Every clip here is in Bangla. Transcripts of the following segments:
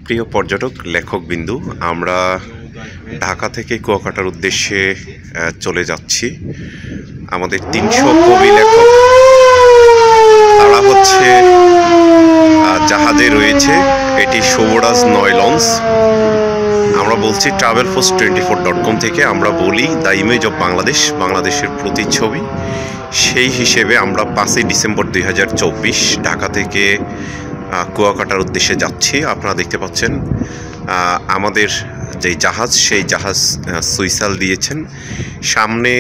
প্রিয় পর্যটক লেখকবিন্দু, আমরা ঢাকা থেকে কুয়াকাটার উদ্দেশ্যে চলে যাচ্ছি। আমাদের ৩০০ কবি লেখক তারা হচ্ছে জাহাজে রয়েছে। এটি শুভরাজ ৯ লঞ্চ। আমরা বলছি travelpost24.com থেকে। আমরা বলি দ্য ইমেজ অফ বাংলাদেশ, বাংলাদেশের প্রতিচ্ছবি। সেই হিসেবে আমরা ৫ই ডিসেম্বর ২০২৪ ঢাকা থেকে কুয়াকাটার উদ্দেশ্যে যাচ্ছি। আপনারা দেখতে পাচ্ছেন আমাদের যেই জাহাজ, সেই জাহাজ সুইসাল দিয়েছেন। সামনে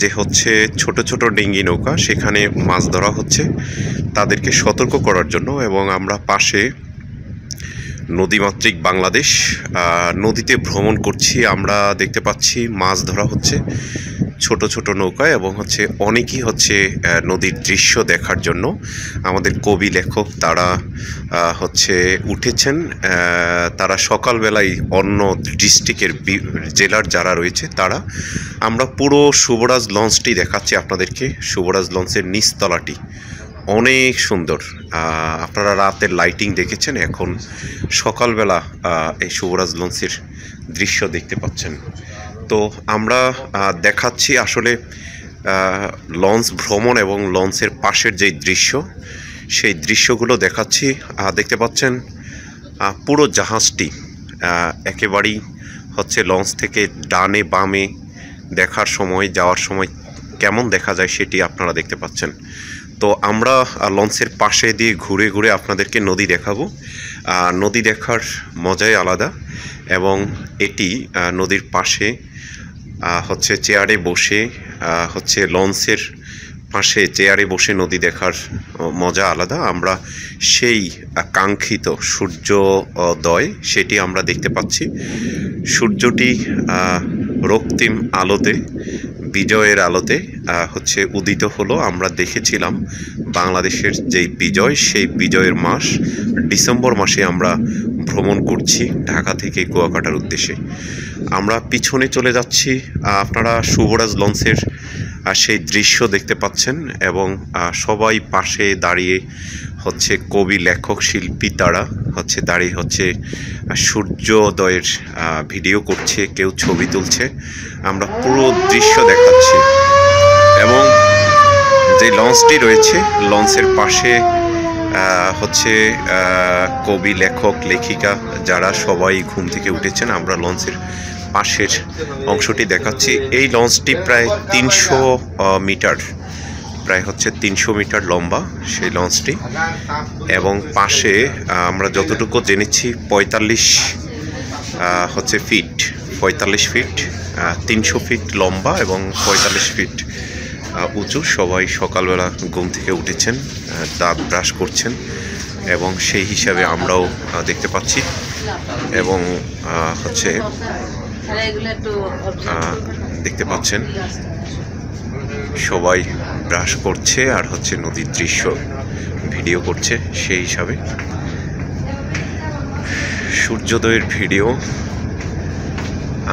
যে হচ্ছে ছোট ছোট ডিঙ্গি নৌকা, সেখানে মাছ ধরা হচ্ছে তাদেরকে সতর্ক করার জন্য। এবং আমরা পাশে নদীমাতৃক বাংলাদেশ, নদীতে ভ্রমণ করছি। আমরা দেখতে পাচ্ছি মাছ ধরা হচ্ছে ছোট ছোট নৌকায়, এবং হচ্ছে অনেকেই হচ্ছে নদীর দৃশ্য দেখার জন্য। আমাদের কবি লেখক তারা হচ্ছে উঠেছেন। তারা সকালবেলায় অন্য ডিস্ট্রিক্টের জেলার যারা রয়েছে তারা। আমরা পুরো শুভরাজ লঞ্চটি দেখাচ্ছি আপনাদেরকে। শুভরাজ লঞ্চের নিচতলাটি অনেক সুন্দর। আপনারা রাতের লাইটিং দেখেছেন, এখন সকালবেলা এই শুভরাজ লঞ্চের দৃশ্য দেখতে পাচ্ছেন। তো আমরা দেখাচ্ছি আসলে লঞ্চ ভ্রমণ এবং লঞ্চের পাশের যেই দৃশ্য, সেই দৃশ্যগুলো দেখাচ্ছি। দেখতে পাচ্ছেন পুরো জাহাজটি একেবারেই হচ্ছে লঞ্চ থেকে ডানে বামে দেখার সময়, যাওয়ার সময় কেমন দেখা যায় সেটি আপনারা দেখতে পাচ্ছেন। তো আমরা লঞ্চের পাশে দিয়ে ঘুরে ঘুরে আপনাদেরকে নদী দেখাবো। নদী দেখার মজাই আলাদা। এবং এটি নদীর পাশে হচ্ছে চেয়ারে বসে হচ্ছে লঞ্চের পাশে চেয়ারে বসে নদী দেখার মজা আলাদা। আমরা সেই কাঙ্ক্ষিত সূর্যোদয় সেটি আমরা দেখতে পাচ্ছি। সূর্যটি রক্তিম আলোতে, বিজয়ের আলোতে হচ্ছে উদিত হলো। আমরা দেখেছিলাম বাংলাদেশের যেই বিজয়, সেই বিজয়ের মাস ডিসেম্বর মাসে আমরা ভ্রমণ করছি ঢাকা থেকে কুয়াকাটার উদ্দেশ্যে। আমরা পিছনে চলে যাচ্ছি। আপনারা শুভরাজ লঞ্চের সেই দৃশ্য দেখতে পাচ্ছেন, এবং সবাই পাশে দাঁড়িয়ে হচ্ছে কবি লেখক শিল্পী তারা হচ্ছে দাঁড়িয়ে হচ্ছে সূর্যোদয়ের ভিডিও করছে, কেউ ছবি তুলছে। আমরা পুরো দৃশ্য দেখাচ্ছি। এবং যে লঞ্চটি রয়েছে, লঞ্চের পাশে হচ্ছে কবি লেখক লেখিকা যারা সবাই ঘুম থেকে উঠেছেন। আমরা লঞ্চের পাশের অংশটি দেখাচ্ছি। এই লঞ্চটি প্রায় ৩০০ মিটার, প্রায় হচ্ছে ৩০০ মিটার লম্বা সেই লঞ্চটি। এবং পাশে আমরা যতটুকু জেনেছি ৪৫ হচ্ছে ফিট, ৪৫ ফিট, ৩০০ ফিট লম্বা এবং ৪৫ ফিট উঁচু। সবাই সকালবেলা ঘুম থেকে উঠেছেন, দাঁত ব্রাশ করছেন, এবং সেই হিসাবে আমরাও দেখতে পাচ্ছি। এবং হচ্ছে দেখতে পাচ্ছেন সবাই ব্রাশ করছে আর হচ্ছে নদীর দৃশ্য ভিডিও করছে। সেই হিসাবে সূর্যোদয়ের ভিডিও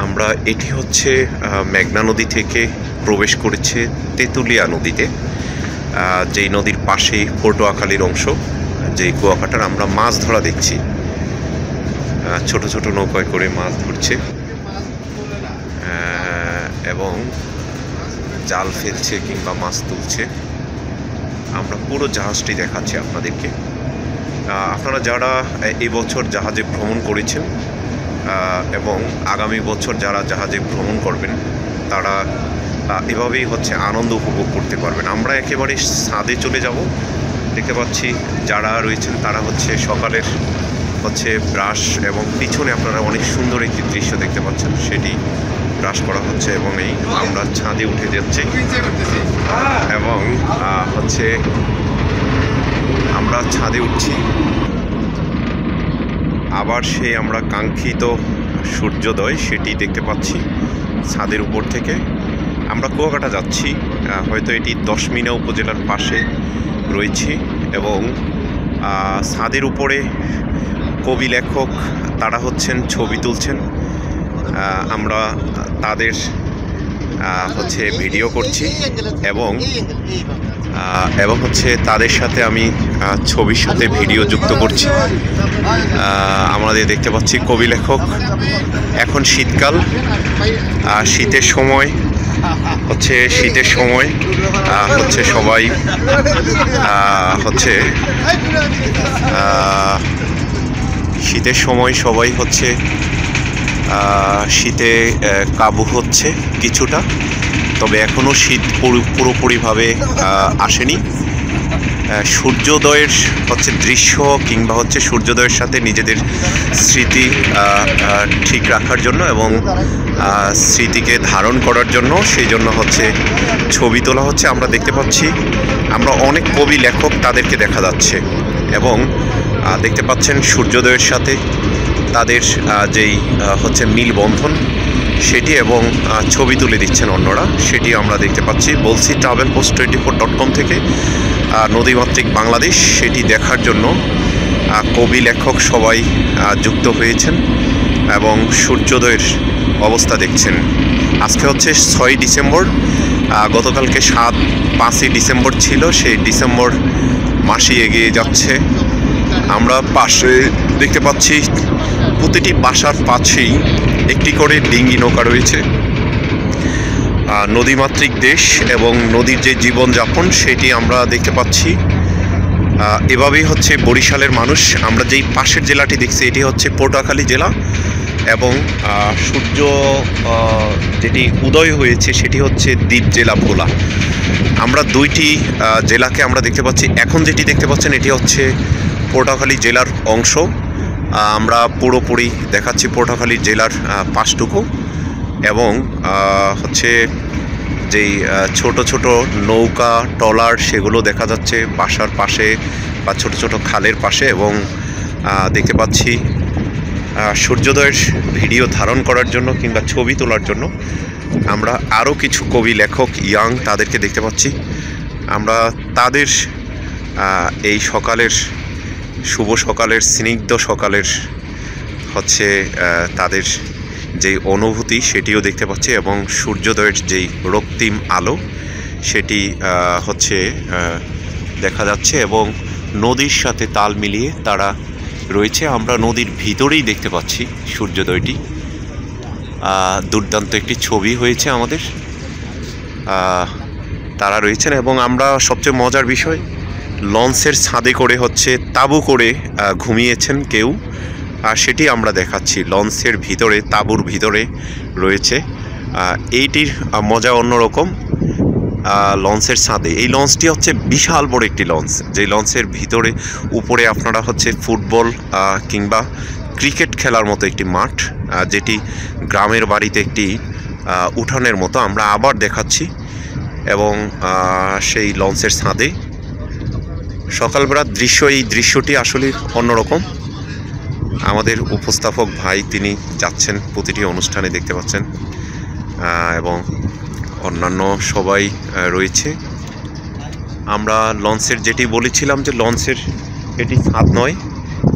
আমরা, এটি হচ্ছে মেঘনা নদী থেকে প্রবেশ করেছে তেঁতুলিয়া নদীতে, যেই নদীর পাশেই পটুয়াখালীর অংশ, যেই কুয়াকাটার। আমরা মাছ ধরা দেখছি, ছোট ছোট নৌকায় করে মাছ ধরছে এবং জাল ফেলছে কিংবা মাছ তুলছে। আমরা পুরো জাহাজটি দেখাচ্ছি আপনাদেরকে। আপনারা যারা এবছর জাহাজে ভ্রমণ করেছেন এবং আগামী বছর যারা জাহাজে ভ্রমণ করবেন, তারা এভাবেই হচ্ছে আনন্দ উপভোগ করতে পারবেন। আমরা একেবারে ছাদে চলে যাব। দেখতে পাচ্ছি যারা রয়েছেন তারা হচ্ছে সকালের হচ্ছে ব্রাশ, এবং পিছনে আপনারা অনেক সুন্দর একটি দৃশ্য দেখতে পাচ্ছেন, সেটি ব্রাশ করা হচ্ছে। এবং এই আমরা ছাদে উঠে যাচ্ছি, এবং হচ্ছে আমরা ছাদে উঠছি। আবার সেই আমরা কাঙ্ক্ষিত সূর্যোদয় সেটি দেখতে পাচ্ছি ছাদের উপর থেকে। আমরা কুয়াকাটা যাচ্ছি, হয়তো এটি দশমিনা উপজেলার পাশে রয়েছি। এবং ছাদের উপরে কবি লেখক তারা হচ্ছেন ছবি তুলছেন। আমরা তাদের হচ্ছে ভিডিও করছি এবং এবং হচ্ছে তাদের সাথে আমি ছবির সাথে ভিডিও যুক্ত করছি। আমাদের দেখতে পাচ্ছি কবি লেখক। এখন শীতকাল, শীতের সময় হচ্ছে সবাই হচ্ছে শীতের সময় সবাই হচ্ছে শীতে কাবু হচ্ছে কিছুটা, তবে এখনও শীত পুরোপুরিভাবে আসেনি। সূর্যোদয়ের হচ্ছে দৃশ্য কিংবা হচ্ছে সূর্যোদয়ের সাথে নিজেদের স্মৃতি ঠিক রাখার জন্য এবং স্মৃতিকে ধারণ করার জন্য সেই জন্য হচ্ছে ছবি তোলা হচ্ছে। আমরা দেখতে পাচ্ছি আমরা অনেক কবি লেখক তাদেরকে দেখা যাচ্ছে এবং দেখতে পাচ্ছেন সূর্যোদয়ের সাথে তাদের যেই হচ্ছে মিলবন্ধন সেটি এবং ছবি তুলে দিচ্ছেন অন্যরা, সেটি আমরা দেখতে পাচ্ছি। বলছি travelpost24.com থেকে নদীমাতৃক বাংলাদেশ, সেটি দেখার জন্য কবি লেখক সবাই যুক্ত হয়েছেন এবং সূর্যোদয়ের অবস্থা দেখছেন। আজকে হচ্ছে 6 ডিসেম্বর, গতকালকে 5ই ডিসেম্বর ছিল। সেই ডিসেম্বর মাসই এগিয়ে যাচ্ছে। আমরা পাশে দেখতে পাচ্ছি প্রতিটি বাসার পাশেই একটি করে ডিঙ্গি নৌকা রয়েছে। নদীমাতৃক দেশ এবং নদীর যে জীবনযাপন সেটি আমরা দেখতে পাচ্ছি। এভাবেই হচ্ছে বরিশালের মানুষ। আমরা যেই পাশের জেলাটি দেখছি এটি হচ্ছে পটুয়াখালী জেলা এবং সূর্য যেটি উদয় হয়েছে সেটি হচ্ছে দ্বীপ জেলা ভোলা। আমরা দুইটি জেলাকে আমরা দেখতে পাচ্ছি। এখন যেটি দেখতে পাচ্ছেন এটি হচ্ছে পটুয়াখালী জেলার অংশ। আমরা পুরোপুরি দেখাচ্ছি পটুয়াখালী জেলার পাশটুকু এবং হচ্ছে যেই ছোট ছোট নৌকা ট্রলার সেগুলো দেখা যাচ্ছে বাসার পাশে বা ছোট ছোট খালের পাশে। এবং দেখতে পাচ্ছি সূর্যোদয়ের ভিডিও ধারণ করার জন্য কিংবা ছবি তোলার জন্য আমরা আরও কিছু কবি লেখক ইয়াং তাদেরকে দেখতে পাচ্ছি। আমরা তাদের এই সকালের শুভ সকালের স্নিগ্ধ সকালের হচ্ছে তাদের যেই অনুভূতি সেটিও দেখতে পাচ্ছি এবং সূর্যোদয়ের যেই রক্তিম আলো সেটি হচ্ছে দেখা যাচ্ছে এবং নদীর সাথে তাল মিলিয়ে তারা রয়েছে। আমরা নদীর ভিতরেই দেখতে পাচ্ছি সূর্যোদয়টি। দুর্দান্ত একটি ছবি হয়েছে আমাদের। তারা রয়েছেন এবং আমরা সবচেয়ে মজার বিষয় লঞ্চের ছাদে করে হচ্ছে তাঁবু করে ঘুমিয়েছেন কেউ, আর সেটি আমরা দেখাচ্ছি। লঞ্চের ভিতরে তাঁবুর ভিতরে রয়েছে। এইটির মজা অন্যরকম। লঞ্চের ছাদে এই লঞ্চটি হচ্ছে বিশাল বড় একটি লঞ্চ, যেই লঞ্চের ভিতরে উপরে আপনারা হচ্ছে ফুটবল কিংবা ক্রিকেট খেলার মতো একটি মাঠ, যেটি গ্রামের বাড়িতে একটি উঠানের মতো আমরা আবার দেখাচ্ছি। এবং সেই লঞ্চের ছাদে সকালবেলার দৃশ্য, এই দৃশ্যটি আসলে অন্যরকম। আমাদের উপস্থাপক ভাই তিনি যাচ্ছেন প্রতিটি অনুষ্ঠানে দেখতে পাচ্ছেন এবং অন্যান্য সবাই রয়েছে। আমরা লঞ্চের যেটি বলেছিলাম যে লঞ্চের এটি ছাদ নয়,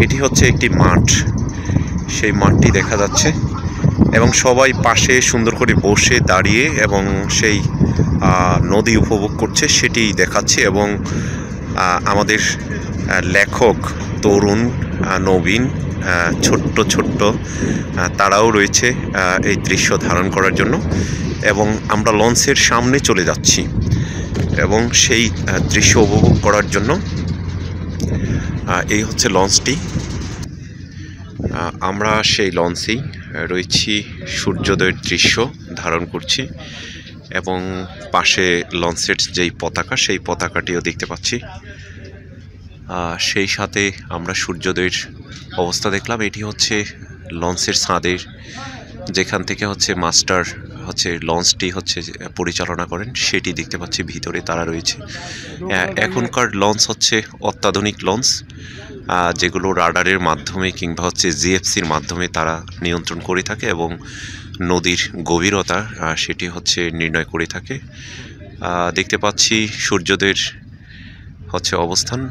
এটি হচ্ছে একটি মাঠ। সেই মাঠটি দেখা যাচ্ছে এবং সবাই পাশে সুন্দর করে বসে দাঁড়িয়ে এবং সেই নদী উপভোগ করছে সেটি দেখাচ্ছে। এবং আমাদের লেখক তরুণ নবীন ছোট্ট ছোট্ট তারাও রয়েছে এই দৃশ্য ধারণ করার জন্য। এবং আমরা লঞ্চের সামনে চলে যাচ্ছি এবং সেই দৃশ্য উপভোগ করার জন্য। এই হচ্ছে লঞ্চটি। আমরা সেই লঞ্চেই রয়েছি, সূর্যোদয়ের দৃশ্য ধারণ করছি এবং পাশে লঞ্চের যেই পতাকা সেই পতাকাটিও দেখতে পাচ্ছি। সেই সাথে আমরা সূর্যোদয়ের অবস্থা দেখলাম। এটি হচ্ছে লঞ্চের ছাদের, যেখান থেকে হচ্ছে মাস্টার হচ্ছে লঞ্চটি হচ্ছে পরিচালনা করেন সেটি দেখতে পাচ্ছি। ভিতরে তারা রয়েছে। এখনকার লঞ্চ হচ্ছে অত্যাধুনিক লঞ্চ, যেগুলো রাডারের মাধ্যমে কিংবা হচ্ছে জিএফসির মাধ্যমে তারা নিয়ন্ত্রণ করে থাকে এবং নদীর গভীরতা সেটি হচ্ছে নির্ণয় করে থাকে। দেখতে পাচ্ছি সূর্যোদয়ের হচ্ছে অবস্থান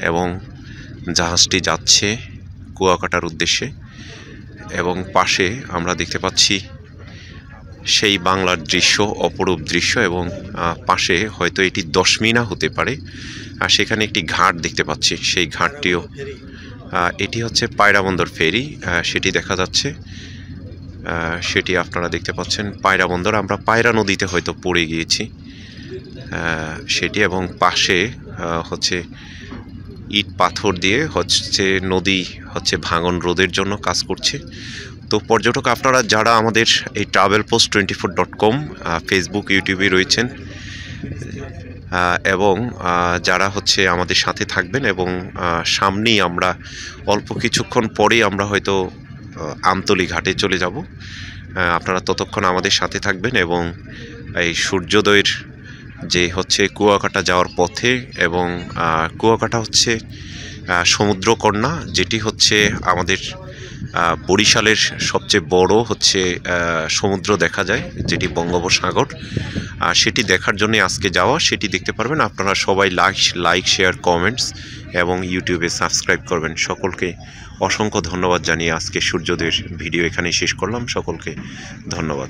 এবং জাহাজটি যাচ্ছে কুয়াকাটার উদ্দেশ্যে। এবং পাশে আমরা দেখতে পাচ্ছি সেই বাংলার দৃশ্য, অপরূপ দৃশ্য। এবং পাশে হয়তো এটি দশমিনা হতে পারে, আর সেখানে একটি ঘাট দেখতে পাচ্ছি, সেই ঘাটটিও এটি হচ্ছে পায়রা বন্দর ফেরি, সেটি দেখা যাচ্ছে, সেটি আপনারা দেখতে পাচ্ছেন পায়রা বন্দর। আমরা পায়রা নদীতে হয়তো পড়ে গিয়েছি সেটি, এবং পাশে হচ্ছে ইট পাথর দিয়ে হচ্ছে নদী হচ্ছে ভাঙন রোধের জন্য কাজ করছে। তো পর্যটক আপনারা যারা আমাদের এই travelpost24.com ফেসবুক, ইউটিউবে রয়েছেন, এবং যারা হচ্ছে আমাদের সাথে থাকবেন, এবং সামনেই আমরা অল্প কিছুক্ষণ পরেই আমরা হয়তো আমতলী ঘাটে চলে যাব, আপনারা ততক্ষণ আমাদের সাথে থাকবেন। এবং এই সূর্যোদয়ের যে হচ্ছে কুয়াকাটা যাওয়ার পথে, এবং কুয়াকাটা হচ্ছে সমুদ্রকন্যা, যেটি হচ্ছে আমাদের বরিশালের সবচেয়ে বড় হচ্ছে সমুদ্র দেখা যায়, যেটি বঙ্গোপসাগর, সেটি দেখার জন্য আজকে যাওয়া। সেটি দেখতে পারবেন আপনারা সবাই। লাইক, শেয়ার, কমেন্টস এবং ইউটিউবে সাবস্ক্রাইব করবেন। সকলকে অসংখ্য ধন্যবাদ জানিয়ে আজকে সূর্যোদয়ের ভিডিও এখানেই শেষ করলাম। সকলকে ধন্যবাদ।